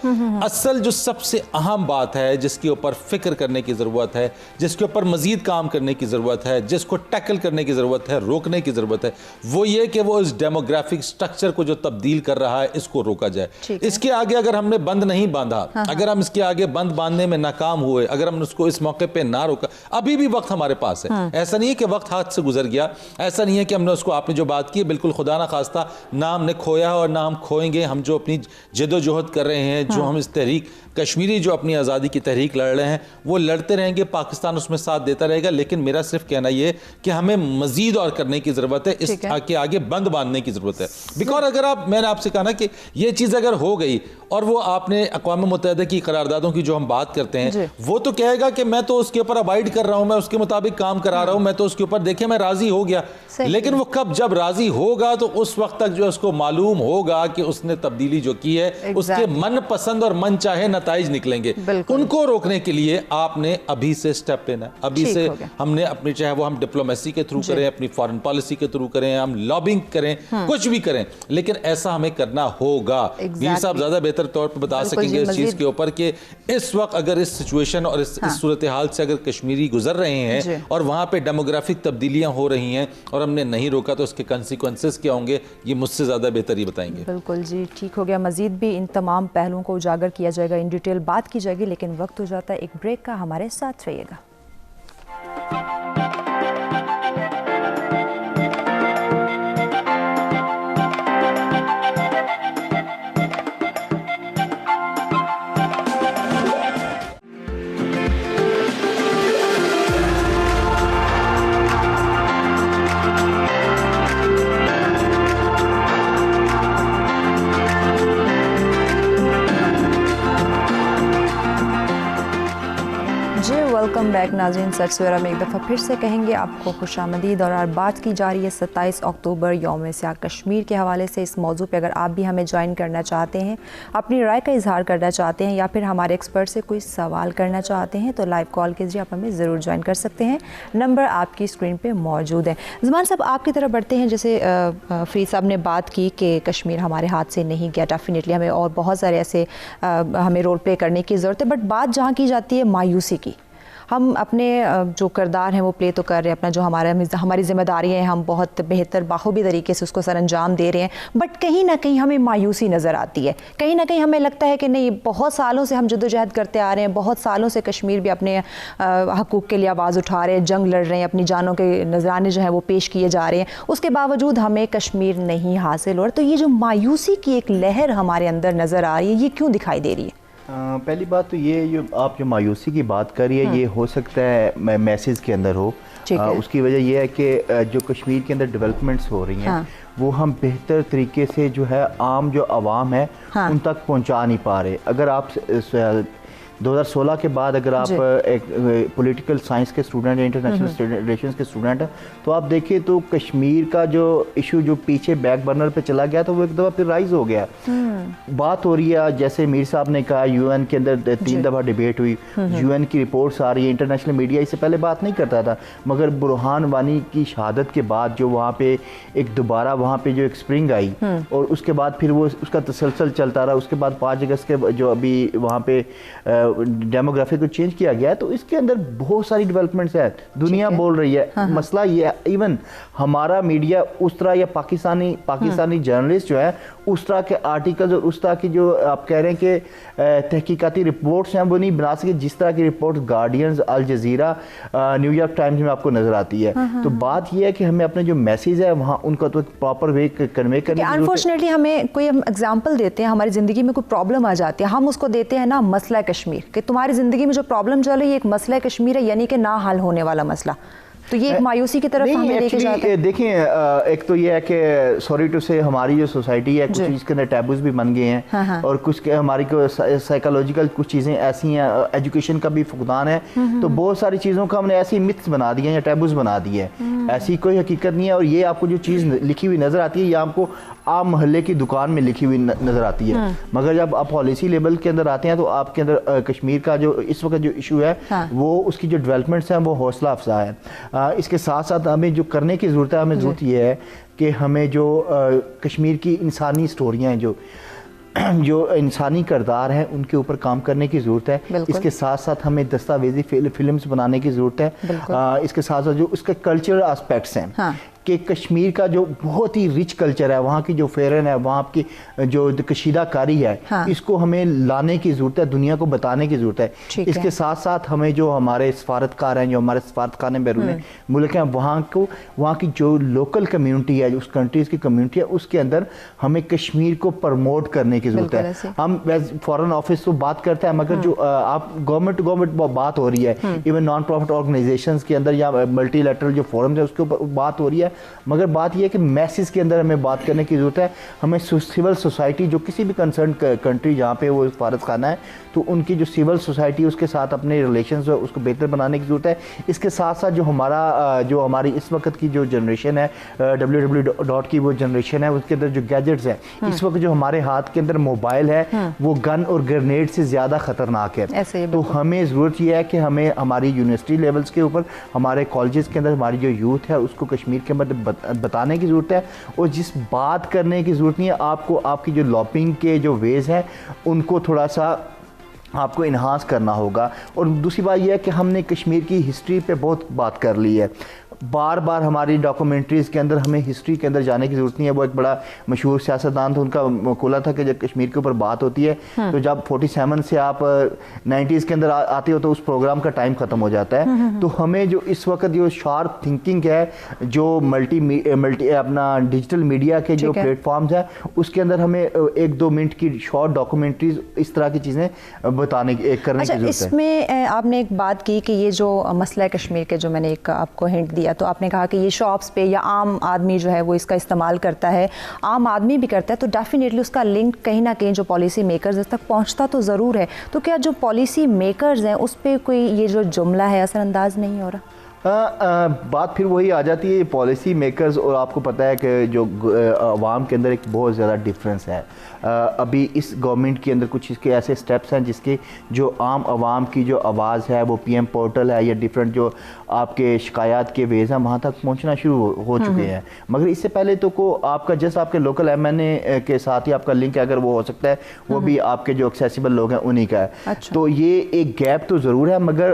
اصل جو سب سے اہم بات ہے جس کے اوپر فکر کرنے کی ضرورت ہے, جس کے اوپر مزید کام کرنے کی ضرورت ہے, جس کو ٹیکل کرنے کی ضرورت ہے, روکنے کی ضرورت ہے, وہ یہ کہ وہ اس ڈیموگرافک سٹرکچر کو جو تبدیل کر رہا ہے اس کو روکا جائے. اس کے آگے اگر ہم نے بند نہیں باندھا, اگر ہم اس کے آگے بند باندھنے میں ناکام ہوئے, اگر ہم اس کو اس موقع پہ نہ روکا, ابھی بھی وقت ہمارے پاس ہے. ایسا نہیں ہے کہ وقت ہاتھ سے گزر گیا, ایسا نہیں ہے کہ ہم نے اس کو, آپ نے جو بات کی بالکل خدا نہ خواستہ نہ ہم نے کھویا ہے اور نہ ہم کھوئیں گے. ہم جو اپنی جد و جہد کر رہے ہیں, جو ہم اس تحریک کشمیری جو اپنی آزادی کی تحریک لڑ رہے ہیں وہ لڑتے رہیں گے, پاکستان اس میں ساتھ دیتا رہے گا. لیکن میرا صرف کہنا یہ کہ ہمیں مزید اور کرنے کی ضرورت ہے, اس کے آگے بند باندھنے کی ضرورت ہے. بیکاز اگر میں نے آپ سے کہا نا کہ یہ چیز اگر ہو گئی اور وہ آپ نے اقوام متحدہ کی قراردادوں کی جو ہم بات کرتے ہیں, وہ تو کہے گا کہ میں تو اس کے اوپر ابائڈ کر رہا ہوں, میں اس کے مطابق کام کرا رہا ہوں, میں تو اس کے اوپر دیکھیں میں راضی ہو گیا. لیکن وہ کب جب راضی ہوگا تو اس وقت تک جو اس کو معلوم ہوگا کہ اس نے تبدیلی جو کی ہے اس کے من پسند اور من چاہے نتائج نکلیں گے. ان کو روکنے کے لیے آپ نے ابھی سے سٹیپ لینا ہے, ابھی سے ہم نے اپنی, چاہے وہ ہم ڈپلومیسی کے تھرو کریں, اپنی فارن پالیسی کے تھرو کریں, ہم لابنگ کریں, کچھ بھی کریں, لیکن ایسا ہمیں کرنا ہوگا. میر صاحب زیادہ بہتر طور پر بتا سکیں گے اس چیز کے اوپر کہ اس وقت اگر اس سچویشن اور اس صورتحال سے اگر کشمیری گزر رہے ہیں اور وہاں پہ ڈیموگرافک تبدیلیاں ہو رہی ہیں اور ہم نے نہیں روکا تو اس کے کنسیکوینسز کیا ہوں گے, یہ مجھ سے زیادہ بہتر ہی بتائیں گے. بالکل جی, ٹھیک ہو گیا. مزید بھی ان تمام پہلوؤں کو اجاگر کیا جائے گا, ان ڈیٹیل بات کی جائے گی, لیکن وقت ہو جاتا ہے ایک بریک کا. ہمارے ساتھ رہیے گا. ویلکم بیک ناظرین. سچ سویرا میں ایک دفعہ پھر سے کہیں گے آپ کو خوش آمدید. اور بات کی جا رہی ہے 27 اکتوبر یوم سیاہ کشمیر کے حوالے سے. اس موضوع پہ اگر آپ بھی ہمیں جوائن کرنا چاہتے ہیں, اپنی رائے کا اظہار کرنا چاہتے ہیں, یا پھر ہمارے ایکسپرٹ سے کوئی سوال کرنا چاہتے ہیں, تو لائیو کال کے ذریعے آپ ہمیں ضرور جوائن کر سکتے ہیں. نمبر آپ کی اسکرین پہ موجود ہے. زمان صاحب آپ کی طرف بڑھتے ہیں. جیسے فرید صاحب نے بات کی کہ کشمیر ہمارے ہاتھ سے نہیں گیا, ڈیفینیٹلی ہمیں اور بہت سارے ایسے ہمیں رول پلے کرنے کی ضرورت ہے. بٹ بات جہاں کی جاتی ہے مایوسی کی, ہم اپنے جو کردار ہیں وہ پلے تو کر رہے ہیں, اپنا جو ہماری ذمہ داری ہے ہم بہت بہتر باخوبی طریقے سے اس کو سر انجام دے رہے ہیں. بٹ کہیں نہ کہیں ہمیں مایوسی نظر آتی ہے, کہیں نہ کہیں ہمیں لگتا ہے کہ نہیں, بہت سالوں سے ہم جدوجہد کرتے آ رہے ہیں, بہت سالوں سے کشمیر بھی اپنے حقوق کے لیے آواز اٹھا رہے ہیں, جنگ لڑ رہے ہیں, اپنی جانوں کے نذرانے جو ہیں وہ پیش کیے جا رہے ہیں, اس کے باوجود ہمیں کشمیر نہیں حاصل ہو رہا. تو یہ جو مایوسی کی ایک لہر ہمارے اندر نظر آ رہی ہے, یہ کیوں دکھائی دے رہی ہے؟ پہلی بات تو یہ جو آپ جو مایوسی کی بات کر رہی ہے, یہ ہو سکتا ہے میسیج کے اندر ہو. اس کی وجہ یہ ہے کہ جو کشمیر کے اندر ڈیولپمنٹس ہو رہی ہیں وہ ہم بہتر طریقے سے جو ہے عام جو عوام ہے ان تک پہنچا نہیں پا رہے. اگر آپ 2016 کے بعد اگر آپ ایک پولیٹیکل سائنس کے اسٹوڈنٹ ہیں, انٹرنیشنل ریلیشنز کے اسٹوڈنٹ ہیں, تو آپ دیکھیں تو کشمیر کا جو ایشو جو پیچھے بیک برنر پہ چلا گیا تو وہ ایک دفعہ پھر رائز ہو گیا. بات ہو رہی ہے, جیسے میر صاحب نے کہا یو این کے اندر 3 دفعہ ڈیبیٹ ہوئی, یو این کی رپورٹس آ رہی ہیں, انٹرنیشنل میڈیا اس سے پہلے بات نہیں کرتا تھا, مگر برہان وانی کی شہادت کے بعد جو وہاں پہ ایک دوبارہ وہاں پہ جو ایک سپرنگ آئی اور اس کے بعد پھر وہ اس کا تسلسل چلتا رہا. اس کے بعد 5 اگست کے جو ابھی وہاں پہ ڈیموگرافی کو چینج کیا گیا, تو اس کے اندر بہت ساری ڈیولپمنٹس ہیں, دنیا بول رہی ہے. مسئلہ یہ ایون ہمارا میڈیا اس طرح یا پاکستانی جرنلسٹ جو ہے اس طرح کے آرٹیکلز اور اس طرح کی جو آپ کہہ رہے ہیں کہ تحقیقاتی رپورٹس ہیں وہ نہیں بنا سکے جس طرح کی reports guardians, Al Jazeera, new York Times میں آپ کو نظر آتی ہے. تو بات یہ ہے کہ ہمیں اپنے جو میسیج ہے وہاں ان کا تو پراپر وے کنوے کرنے. انفارچونیٹلی ہمیں کوئی ہم ایگزامپل دیتے ہیں, ہماری زندگی میں کوئی پرابلم آ جاتی ہے, ہم اس کو دیتے ہیں نا مسئلہ کشمیر, کہ تمہاری زندگی میں جو پرابلم چل رہی ہے ایک مسئلہ کشمیر ہے, یعنی کہ نہ حل ہونے والا مسئلہ. تو یہ ایک مایوسی کی طرف ہمیں لے کے جاتا ہے. دیکھیں ایک تو یہ ہے کہ سوری ٹو سے ہماری جو سوسائٹی ہے کچھ چیز کے اندر ٹیبوز بھی بن گئے ہیں اور کچھ ہماری کو سائیکالوجیکل کچھ چیزیں ایسی ہیں, ایجوکیشن کا بھی فقدان ہے, تو بہت ساری چیزوں کا ہم نے ایسی متس بنا دی ہیں یا ٹیبوز بنا دی ہے. ایسی کوئی حقیقت نہیں ہے. اور یہ آپ کو جو چیز لکھی ہوئی نظر آتی ہے یہ آپ کو عام محلے کی دکان میں لکھی ہوئی نظر آتی ہے، مگر جب آپ پالیسی لیول کے اندر آتے ہیں تو آپ کے اندر کشمیر کا جو اس وقت جو ایشو ہے وہ اس کی جو ڈیولپمنٹس ہیں وہ حوصلہ افزا ہے۔ اس کے ساتھ ساتھ ہمیں جو کرنے کی ضرورت ہے، ہمیں ضرورت یہ ہے کہ ہمیں جو کشمیر کی انسانی سٹوریاں ہیں، جو انسانی کردار ہیں، ان کے اوپر کام کرنے کی ضرورت ہے۔ اس کے ساتھ ساتھ ہمیں دستاویزی فلمز بنانے کی ضرورت ہے۔ اس کے ساتھ ساتھ جو اس کے کلچرل آسپیکٹس ہیں کہ کشمیر کا جو بہت ہی رچ کلچر ہے، وہاں کی جو فیرن ہے، وہاں کی جو کشیدہ کاری ہے، اس کو ہمیں لانے کی ضرورت ہے، دنیا کو بتانے کی ضرورت ہے۔ اس کے ساتھ ساتھ ہمیں جو ہمارے سفارتکار ہیں، جو ہمارے سفارتخانے بیرون ملک ہیں، وہاں کی جو لوکل کمیونٹی ہے، اس کنٹریز کی کمیونٹی ہے، اس کے اندر ہمیں کشمیر کو پروموٹ کرنے کی ضرورت ہے۔ ہم فارن آفس تو بات کرتے ہیں، مگر جو آپ گورنمنٹ ٹو گورنمنٹ بات ہو رہی ہے، ایون نان پروفٹ آرگنائزیشنز کے اندر یا ملٹی لیٹرل جو فورمز ہیں اس کے اوپر بات ہو رہی ہے، مگر بات یہ ہے کہ میسز کے اندر ہمیں بات کرنے کی ضرورت ہے۔ ہمیں سول سوسائٹی جو کسی بھی کنسرن کنٹری جہاں پہ وہ سفارت خانہ ہے، تو ان کی جو سول سوسائٹی اس کے ساتھ اپنے ریلیشنز اس کو بہتر بنانے کی ضرورت ہے۔ اس کے ساتھ ساتھ جو ہماری اس وقت کی جو جنریشن ہے، WWW کی وہ جنریشن ہے، اس کے اندر جو گیجٹس ہیں، اس وقت جو ہمارے ہاتھ کے اندر موبائل ہے وہ گن اور گرنیڈ سے زیادہ خطرناک ہے۔ تو ہمیں ضرورت یہ ہے کہ ہمیں ہماری یونیورسٹی لیولز کے اوپر، ہمارے کالجز کے اندر ہماری جو یوتھ ہے اس کو کشمیر کے اندر بتانے کی ضرورت ہے، اور جس بات کرنے کی ضرورت نہیں ہے، آپ کو آپ کی جو لابنگ کے جو ویز ہیں ان کو تھوڑا سا آپ کو انہانس کرنا ہوگا۔ اور دوسری بات یہ ہے کہ ہم نے کشمیر کی ہسٹری پہ بہت بات کر لی ہے، بار بار ہماری ڈاکومنٹریز کے اندر ہمیں ہسٹری کے اندر جانے کی ضرورت نہیں ہے۔ وہ ایک بڑا مشہور سیاستدان تھا، ان کا مقولہ تھا کہ جب کشمیر کے اوپر بات ہوتی ہے تو جب 47 سے آپ 90s کے اندر آتے ہو تو اس پروگرام کا ٹائم ختم ہو جاتا ہے۔ تو ہمیں جو اس وقت جو شارپ تھنکنگ ہے، جو ملٹی اپنا ڈیجیٹل میڈیا کے جو پلیٹ فارمز ہیں، اس کے اندر ہمیں 1-2 منٹ کی شارٹ ڈاکومنٹریز اس طرح کی چیزیں کرنے کی ضرورت ہے۔ اس میں آپ نے ایک بات کی کہ یہ جو مسئلہ کشمیر کے جو میں نے ایک آپ کو ہنٹ دیا، تو آپ نے کہا کہ یہ شاپس پہ یا عام آدمی جو ہے وہ اس کا استعمال کرتا ہے، عام آدمی بھی کرتا ہے، تو ڈیفینیٹلی اس کا لنک کہیں نہ کہیں جو پالیسی میکرز تک پہنچتا تو ضرور ہے۔ تو کیا جو پالیسی میکرز ہیں اس پہ کوئی یہ جو جملہ ہے اثر انداز نہیں ہو رہا؟ بات پھر وہی آ جاتی ہے پالیسی میکرز، اور آپ کو پتہ ہے کہ جو عوام کے اندر ایک بہت زیادہ ڈفرینس ہے۔ ابھی اس گورنمنٹ کے اندر کچھ اس کے ایسے سٹیپس ہیں جس کے جو عام عوام کی جو آواز ہے وہ PM پورٹل ہے یا ڈفرینٹ جو آپ کے شکایات کے ویز ہیں وہاں تک پہنچنا شروع ہو چکے ہیں، مگر اس سے پہلے تو آپ کا جس آپ کے لوکل MNA کے ساتھ ہی آپ کا لنک ہے، اگر وہ ہو سکتا ہے وہ بھی آپ کے جو ایکسیسیبل لوگ ہیں انہی کا ہے۔ تو یہ ایک گیپ تو ضرور ہے، مگر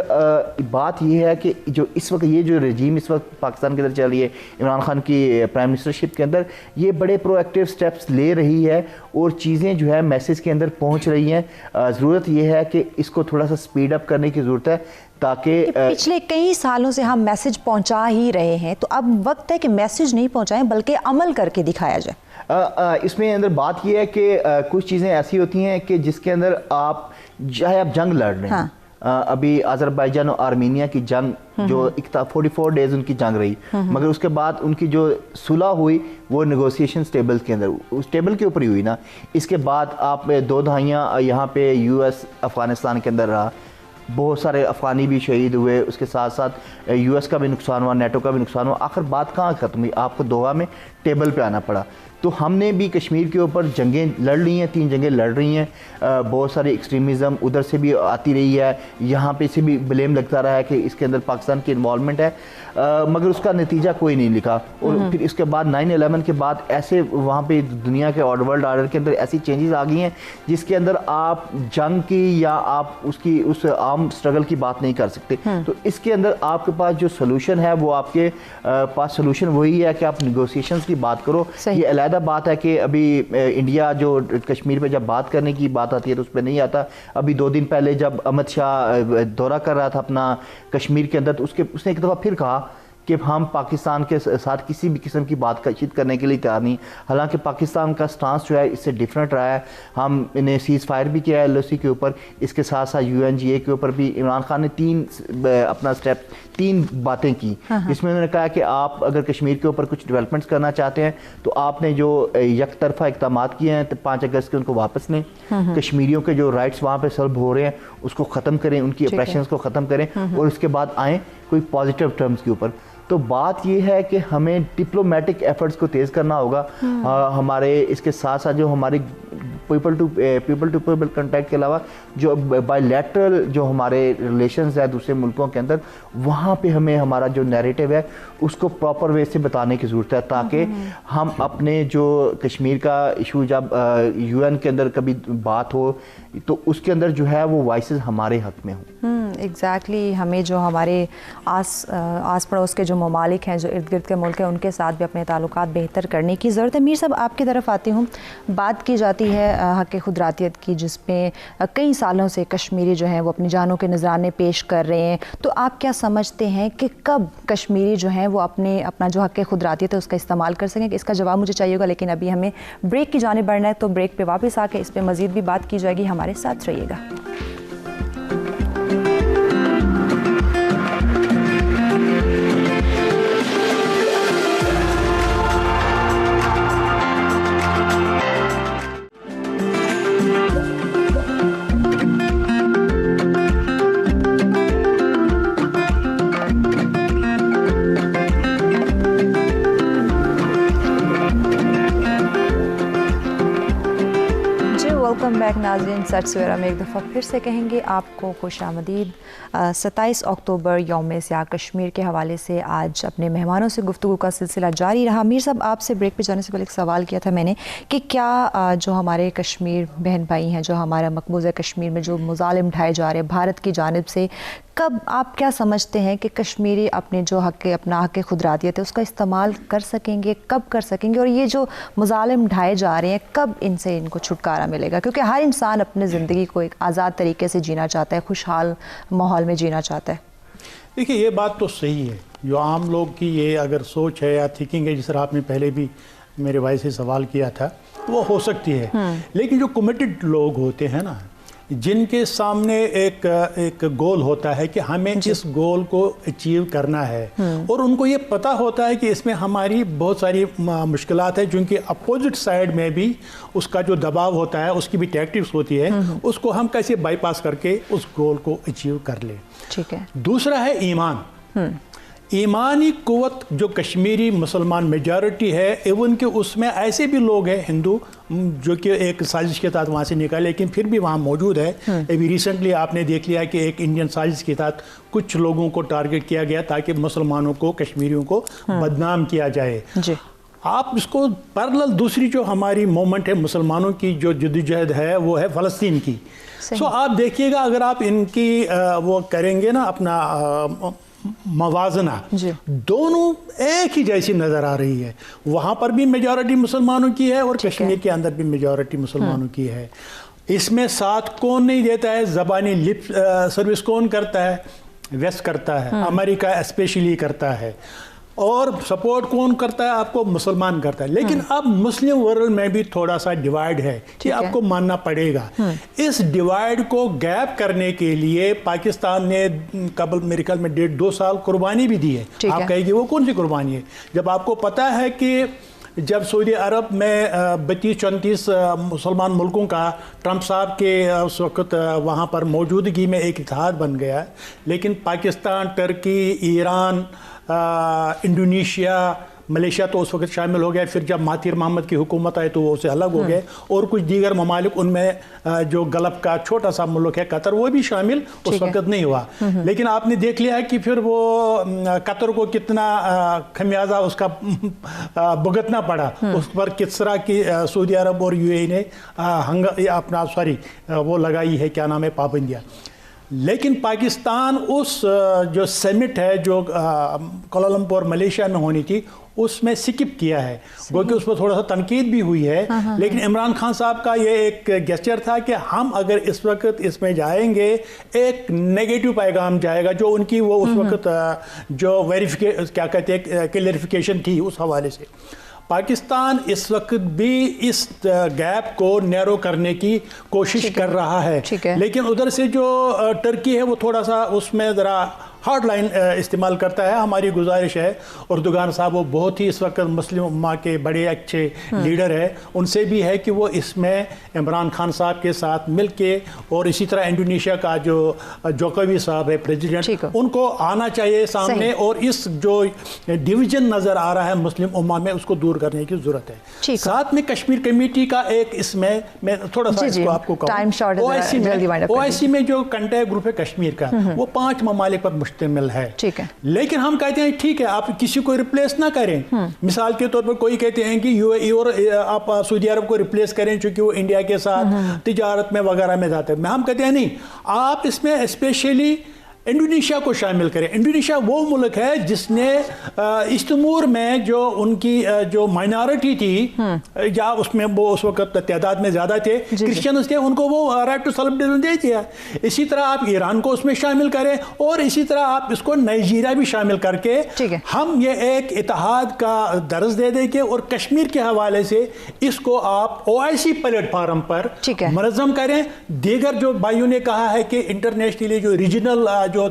بات یہ ہے کہ جو اس وقت یہ جو رجیم اس وقت پاکستان کے اندر چل رہی ہے، عمران خان کی پرائم منسٹرشپ کے اندر، یہ بڑے پرو ایکٹیو سٹیپس لے رہی ہے اور چیزیں جو ہے میسیج کے اندر پہنچ رہی ہیں۔ ضرورت یہ ہے کہ اس کو تھوڑا سا سپیڈ اپ کرنے کی ضرورت ہے، تاکہ پچھلے کئی سالوں سے ہم میسیج پہنچا ہی رہے ہیں، تو اب وقت ہے کہ میسیج نہیں پہنچائیں بلکہ عمل کر کے دکھایا جائے۔ اس میں اندر بات یہ ہے کہ کچھ چیزیں ایسی ہوتی ہیں کہ جس کے اندر چاہے آپ جنگ لڑ رہے ہیں، ابھی آذربائیجان اور آرمینیا کی جنگ جو 44 ڈیز ان کی جنگ رہی، مگر اس کے بعد ان کی جو صلح ہوئی وہ نیگوسیشن ٹیبل کے اندر، اس ٹیبل کے اوپر ہی ہوئی نا۔ اس کے بعد آپ 2 دہائیاں یہاں پہ US افغانستان کے اندر رہا، بہت سارے افغانی بھی شہید ہوئے، اس کے ساتھ ساتھ US کا بھی نقصان ہوا، نیٹو کا بھی نقصان ہوا، آخر بات کہاں ختم ہوئی؟ آپ کو دوحہ میں ٹیبل پہ آنا پڑا۔ تو ہم نے بھی کشمیر کے اوپر جنگیں لڑ لی ہیں، 3 جنگیں لڑ رہی ہیں، بہت ساری ایکسٹریمزم ادھر سے بھی آتی رہی ہے، یہاں پہ سے بھی بلیم لگتا رہا ہے کہ اس کے اندر پاکستان کی انوالومنٹ ہے، مگر اس کا نتیجہ کوئی نہیں لکھا۔ اور پھر اس کے بعد 9/11 کے بعد ایسے وہاں پہ دنیا کے ورلڈ آرڈر کے اندر ایسی چینجز آ گئی ہیں جس کے اندر آپ جنگ کی یا آپ اس عام اسٹرگل کی بات نہیں کر سکتے۔ تو اس کے اندر آپ کے پاس جو سلوشن ہے وہ آپ کے پاس سلوشن وہی ہے کہ آپ نیگوسیشنز کی بات کرو۔ یہ علیحدہ بات ہے کہ ابھی انڈیا جو کشمیر پہ جب بات کرنے کی بات آتی ہے تو اس پہ نہیں آتا۔ ابھی 2 دن پہلے جب امت شاہ دورہ کر رہا تھا اپنا کشمیر کے اندر، تو اس نے ایک دفعہ پھر کہا کہ ہم پاکستان کے ساتھ کسی بھی قسم کی بات چیت کرنے کے لیے تیار نہیں، حالانکہ پاکستان کا سٹانس جو ہے اس سے ڈیفرنٹ رہا ہے۔ ہم نے سیز فائر بھی کیا ہے LOC کے اوپر، اس کے ساتھ ساتھ UNGA کے اوپر بھی عمران خان نے 3 باتیں کی، جس میں انہوں نے کہا کہ آپ اگر کشمیر کے اوپر کچھ ڈیولپمنٹس کرنا چاہتے ہیں تو آپ نے جو یک طرفہ اقدامات کیے ہیں 5 اگست کے ان کو واپس لیں، کشمیریوں کے جو رائٹس وہاں پہ سلب ہو رہے ہیں اس کو ختم کریں، ان کی اپریشنز کو ختم کریں، اور اس کے بعد آئیں کوئی پازیٹیو ٹرمز کے اوپر۔ تو بات یہ ہے کہ ہمیں ڈپلومیٹک ایفرٹس کو تیز کرنا ہوگا. ہمارے اس کے ساتھ ساتھ جو ہماری پیپل ٹو پیپل کنٹیکٹ کے علاوہ جو بائی لیٹرل جو ہمارے ریلیشنز ہے دوسرے ملکوں کے اندر, وہاں پہ ہمیں ہمارا جو نیریٹو ہے اس کو پراپر وے سے بتانے کی ضرورت ہے, تاکہ ہم اپنے جو کشمیر کا ایشو جب یو این کے اندر کبھی بات ہو تو اس کے اندر جو ہے وہ وائسز ہمارے حق میں ہوں. ایگزیکٹلی ہمیں جو ہمارے آس پڑوس کے جو ممالک ہیں, جو ارد گرد کے ملک ہیں, ان کے ساتھ بھی اپنے تعلقات بہتر کرنے کی ضرورت ہے. میر صاحب آپ کی طرف آتی ہوں. بات کی جاتی ہے حق خود راتیت کی, جس میں کئی سالوں سے کشمیری جو ہیں وہ اپنی جانوں کے نذرانے پیش کر رہے ہیں. تو آپ کیا سمجھتے ہیں کہ کب کشمیری جو ہیں وہ اپنا جو حق خود راتیت ہے اس کا استعمال کر سکیں؟ کہ اس کا جواب مجھے چاہیے ہوگا, لیکن ابھی ہمیں بریک کی جانب بڑھنا ہے, تو بریک پہ واپس آ کے اس پہ مزید بھی بات کی جائے گی. ہمارے ساتھ رہیے گا. ویلکم بیک ناظرین. سچ سویرا میں ایک دفعہ پھر سے کہیں گے آپ کو خوش آمدید. 27 اکتوبر یوم سیاہ کشمیر کے حوالے سے آج اپنے مہمانوں سے گفتگو کا سلسلہ جاری رہا. میر صاحب, آپ سے بریک پہ جانے سے پہلے ایک سوال کیا تھا میں نے کہ کیا جو ہمارے کشمیر بہن بھائی ہیں, جو ہمارا مقبوضہ کشمیر میں جو مظالم ڈھائے جا رہے ہیں بھارت کی جانب سے, کب آپ کیا سمجھتے ہیں کہ کشمیری اپنے جو اپنا حق خود راتیت ہے اس کا استعمال کر سکیں گے, کب کر سکیں گے, اور یہ جو مظالم ڈھائے جا رہے ہیں کب ان سے ان کو چھٹکارا ملے گا؟ کیونکہ ہر انسان اپنے زندگی کو ایک آزاد طریقے سے جینا چاہتا ہے, خوشحال ماحول میں جینا چاہتا ہے. دیکھیے یہ بات تو صحیح ہے, جو عام لوگ کی یہ اگر سوچ ہے یا تھنکنگ ہے, جس طرح آپ نے پہلے بھی میرے بھائی سے سوال کیا تھا, وہ ہو سکتی ہے. لیکن جو کمیٹڈ لوگ ہوتے ہیں نا, جن کے سامنے ایک گول ہوتا ہے کہ ہمیں اس گول کو اچیو کرنا ہے, اور ان کو یہ پتہ ہوتا ہے کہ اس میں ہماری بہت ساری مشکلات ہیں, جن کی اپوزٹ سائڈ میں بھی اس کا جو دباؤ ہوتا ہے, اس کی بھی ٹیکٹکس ہوتی ہے, اس کو ہم کیسے بائی پاس کر کے اس گول کو اچیو کر لیں. ٹھیک ہے. دوسرا ہے ایمان. ایمانی قوت جو کشمیری مسلمان میجارٹی ہے, ایون کہ اس میں ایسے بھی لوگ ہیں ہندو جو کہ ایک سازش کے تحت وہاں سے نکالے, لیکن پھر بھی وہاں موجود ہے. ابھی ریسنٹلی آپ نے دیکھ لیا کہ ایک انڈین سازش کے تحت کچھ لوگوں کو ٹارگٹ کیا گیا تاکہ مسلمانوں کو, کشمیریوں کو بدنام کیا جائے. آپ اس کو پیرلل دوسری جو ہماری مومنٹ ہے مسلمانوں کی جو جدوجہد ہے وہ ہے فلسطین کی. سو آپ دیکھیے گا, اگر آپ ان کی وہ کریں گے نا اپنا موازنہ, دونوں ایک ہی جیسی نظر آ رہی ہے. وہاں پر بھی میجورٹی مسلمانوں کی ہے اور کشمیر کے اندر بھی میجورٹی مسلمانوں کی ہے. اس میں ساتھ کون نہیں دیتا ہے, زبانی لپ سروس کون کرتا ہے؟ ویسٹ کرتا ہے, امریکہ اسپیشلی کرتا ہے, اور سپورٹ کون کرتا ہے آپ کو؟ مسلمان کرتا ہے. لیکن اب مسلم ورلڈ میں بھی تھوڑا سا ڈیوائیڈ ہے, یہ آپ کو ماننا پڑے گا. اس ڈیوائیڈ کو گیپ کرنے کے لیے پاکستان نے قبل میرے خیال میں 1.5-2 سال قربانی بھی دی ہے. آپ کہیں گے وہ کون سی قربانی ہے؟ جب آپ کو پتا ہے کہ جب سعودی عرب میں 32-34 مسلمان ملکوں کا ٹرمپ صاحب کے اس وقت وہاں پر موجودگی میں ایک اتحاد بن گیا, لیکن Pakistan, Turkey, Iran, Indonesia, Malaysia تو اس وقت شامل ہو گیا. پھر جب مہاتیر محمد کی حکومت آئی تو وہ اسے الگ ہو گئے, اور کچھ دیگر ممالک, ان میں جو گلف کا چھوٹا سا ملک ہے قطر, وہ بھی شامل اس وقت نہیں ہوا. لیکن آپ نے دیکھ لیا ہے کہ پھر وہ قطر کو کتنا خمیازہ اس کا بھگتنا پڑا. اس پر کس طرح کی سعودی عرب اور UAE نے اپنا وہ لگائی ہے, کیا نام ہے, پابندیاں. لیکن پاکستان اس جو سمٹ ہے جو کوالالمپور ملیشیا میں ہونی تھی, اس میں سکپ کیا ہے, کیونکہ اس پر تھوڑا سا تنقید بھی ہوئی ہے. لیکن عمران خان صاحب کا یہ ایک گیسچر تھا کہ ہم اگر اس وقت اس میں جائیں گے, ایک نیگیٹو پیغام جائے گا, جو ان کی وہ اس وقت جو کیا کہتے ہیں کلیئرفیکیشن تھی, اس حوالے سے. پاکستان اس وقت بھی اس گیپ کو نیرو کرنے کی کوشش کر رہا ہے. لیکن ادھر سے جو ٹرکی ہے وہ تھوڑا سا اس میں ذرا ہارڈ لائن استعمال کرتا ہے. ہماری گزارش ہے اردوغان صاحب وہ بہت ہی اس وقت مسلم امہ کے بڑے اچھے لیڈر ہیں, ان سے بھی ہے کہ وہ اس میں عمران خان صاحب کے ساتھ مل کے, اور اسی طرح انڈونیشیا کا جو جوکووی صاحب ہے پریزیڈنٹ, ان کو آنا چاہیے سامنے, اور اس جو ڈویژن نظر آ رہا ہے مسلم امہ میں اس کو دور کرنے کی ضرورت ہے. ساتھ میں کشمیر کمیٹی کا ایک اس میں تھوڑا سا اس کو آپ کو کہوں, او آئی سی میں جو کنٹیکٹ گروپ ہے کشمیر کا وہ 5 ممالک پر مشتمل ہے, لیکن ہم کہتے ہیں ٹھیک ہے آپ کسی کو ریپلیس نہ کریں. مثال کے طور پر کوئی کہتے ہیں کہ یو اے ای اور آپ سعودی عرب کو ریپلیس کریں چونکہ وہ انڈیا کے ساتھ تجارت میں وغیرہ میں جاتے ہیں. ہم کہتے ہیں نہیں, آپ اس میں اسپیشلی انڈونیشیا کو شامل کریں. انڈونیشیا وہ ملک ہے جس نے اس تیمور میں جو ان کی جو مائنارٹی تھی, یا اس میں وہ اس وقت تعداد میں زیادہ تھے, کرسچنز تھے, ان کو وہ رائٹ ٹو سیلف ڈیفینس دے دیا. اسی طرح آپ ایران کو اس میں شامل کریں, اور اسی طرح آپ اس کو نائجیریا بھی شامل کر کے ہم یہ ایک اتحاد کا درس دے دیں کہ, اور کشمیر کے حوالے سے اس کو آپ او آئی سی پلیٹ فارم پر منظم کریں. دیگر جو بھائیوں نے کہا ہے کہ انٹرنیشنلی جو ریجنل جو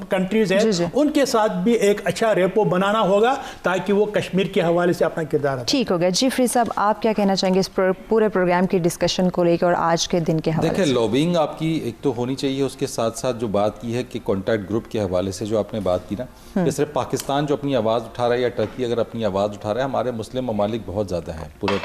کنٹریز ہیں ان کے ساتھ بھی ایک اچھا ریپو بنانا ہوگا تاکہ وہ کشمیر کے حوالے سے اپنا کردار ادا. ٹھیک ہو گیا. جی فرید صاحب, آپ کیا کہنا چاہیں گے اس پورے پروگرام کی ڈسکشن کو لے کے اور آج کے دن کے حوالے سے؟ دیکھیں, لابنگ آپ کی ایک تو ہونی چاہیے, اس کے ساتھ ساتھ جو بات کی ہے کہ کانٹیکٹ گروپ کے حوالے سے جو آپ نے بات کی نا, کہ صرف پاکستان جو اپنی آواز اٹھا رہا ہے یا ٹرکی اگر اپنی آواز اٹھا رہا ہے, ہمارے مسلم ممالک بہت زیادہ ہیں پورے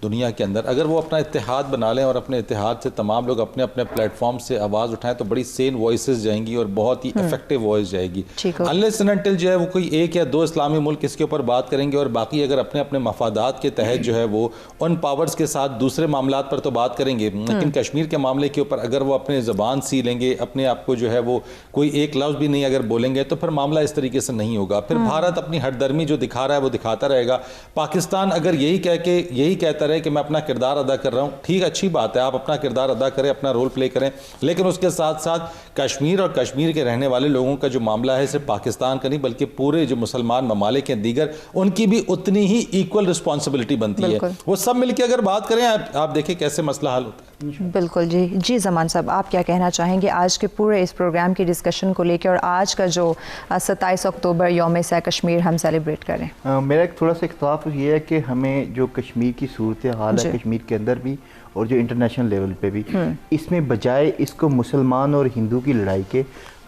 دنیا کے اندر. اگر وہ اپنا اتحاد بنا لیں اور اپنے اتحاد سے تمام لوگ اپنے اپنے پلیٹ فارم سے آواز اٹھائیں تو بڑی سین وائسز جائیں گی اور بہت ہی افیکٹو وائس جائے گی. انلیس اینڈ انٹل جو ہے وہ کوئی 1 یا 2 اسلامی ملک اس کے اوپر بات کریں گے, اور باقی اگر اپنے اپنے مفادات کے تحت جو ہے وہ ان پاورز کے ساتھ دوسرے معاملات پر تو بات کریں گے, لیکن کشمیر کے معاملے کے اوپر اگر وہ اپنے زبان سی لیں گے, اپنے آپ کو جو ہے وہ کوئی ایک لفظ بھی نہیں اگر بولیں گے, تو پھر معاملہ اس طریقے سے نہیں ہوگا. پھر بھارت اپنی ہٹ درمی جو دکھا رہا ہے وہ دکھاتا رہے گا. پاکستان اگر یہی کہتا رہے کہ میں اپنا کردار ادا کر رہا ہوں, ٹھیک اچھی بات ہے, آپ اپنا کردار ادا کریں, اپنا رول پلے کریں, لیکن اس کے ساتھ ساتھ کشمیر اور کشمیر کے رہنے والے لوگوں کا جو معاملہ ہے صرف پاکستان کا نہیں بلکہ پورے جو مسلمان ممالک ہیں دیگر, ان کی بھی اتنی ہی ایکول رسپانسبلٹی بنتی ہے. وہ سب مل کے اگر بات کریں آپ دیکھیں کیسے مسئلہ حل ہوتا ہے. بالکل. جی زمان صاحب, آپ کیا کہنا چاہیں گے آج کے پورے اس پروگرام کی ڈسکشن کو لے کے, اور آج کا جو 27 اکتوبر یوم سہ کشمیر ہم سیلیبریٹ کریں؟ میرا ایک تھوڑا سا اختلاف یہ ہے کہ ہمیں جو کشمیر کی صورتحال ہے کشمیر کے اندر بھی اور جو انٹرنیشنل لیول پہ بھی, اس میں بجائے اس کو مسلمان اور ہندو کی لڑائی کے,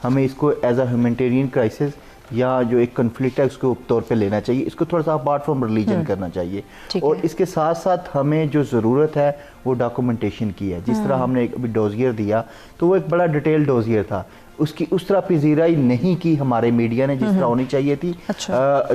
ہمیں اس کو ایز اے ہیومینٹیرین کرائسس یا جو ایک کنفلکٹ ہے اس کو طور پہ لینا چاہیے. اس کو تھوڑا سا اپارٹ فرام ریلیجن کرنا چاہیے, اور اس کے ساتھ ساتھ ہمیں جو ضرورت ہے وہ ڈاکومنٹیشن کی ہے. جس طرح ہم نے ابھی ڈوزیئر دیا تو وہ ایک بڑا ڈیٹیل ڈوزیئر تھا, اس کی اس طرح پذیرائی نہیں کی ہمارے میڈیا نے جس طرح ہونی چاہیے تھی.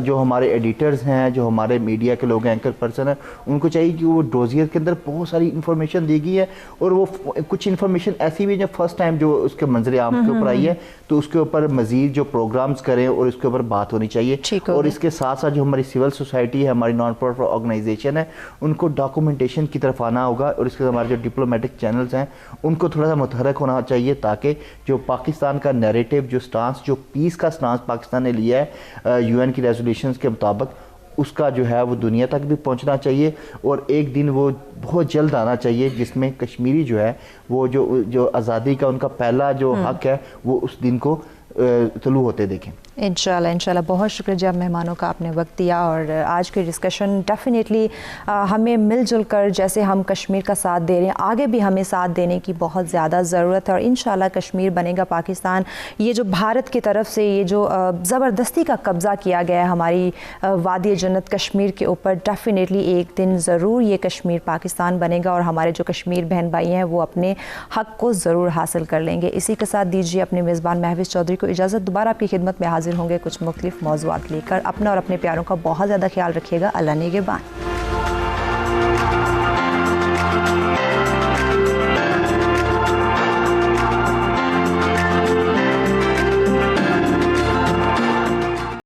جو ہمارے ایڈیٹرز ہیں, جو ہمارے میڈیا کے لوگ اینکر پرسن ہیں, ان کو چاہیے کہ وہ ڈوزیئر کے اندر بہت ساری انفارمیشن دی گئی ہے, اور وہ کچھ انفارمیشن ایسی بھی جو فرسٹ ٹائم جو اس کے منظر عام کے اوپر آئی ہے, تو اس کے اوپر مزید جو پروگرامز کریں اور اس کے اوپر بات ہونی چاہیے. اور اس کے ساتھ ساتھ جو ہماری سول سوسائٹی ہے, ہماری نان پروفٹ آرگنائزیشن ہے, ان کو ڈاکومنٹیشن کی طرف آنا ہوگا, اور اس کے ہمارے جو ڈپلومیٹک چینلز ہیں ان کو تھوڑا سا متحرک ہونا چاہیے, تاکہ جو پاکستان کا نیریٹو, جو سٹانس, جو پیس کا سٹانس پاکستان نے لیا ہے یو این کی ریزولوشنز کے مطابق, اس کا جو ہے وہ دنیا تک بھی پہنچنا چاہیے. اور ایک دن وہ بہت جلد آنا چاہیے جس میں کشمیری جو ہے وہ جو آزادی کا ان کا پہلا جو حق ہے وہ اس دن کو طلوع ہوتے دیکھیں. انشاءاللہ. بہت شکریہ جب مہمانوں کا آپ نے وقت دیا, اور آج کی ڈسکشن ڈیفینیٹلی ہمیں مل جل کر جیسے ہم کشمیر کا ساتھ دے رہے ہیں, آگے بھی ہمیں ساتھ دینے کی بہت زیادہ ضرورت ہے, اور انشاءاللہ کشمیر بنے گا پاکستان. یہ جو بھارت کی طرف سے یہ جو زبردستی کا قبضہ کیا گیا ہے ہماری وادی جنت کشمیر کے اوپر, ڈیفینیٹلی ایک دن ضرور یہ کشمیر پاکستان بنے گا, اور ہمارے جو کشمیر بہن بھائی ہیں وہ اپنے حق کو ضرور حاصل کر لیں گے. اسی کے ساتھ دیجیے اپنے میزبان مہوش چودھری کو اجازت. دوبارہ آپ کی خدمت میں حاضر ہوں گے کچھ مختلف موضوعات لے کر. اپنا اور اپنے پیاروں کا بہت زیادہ خیال رکھیے گا. اللہ نگہبان.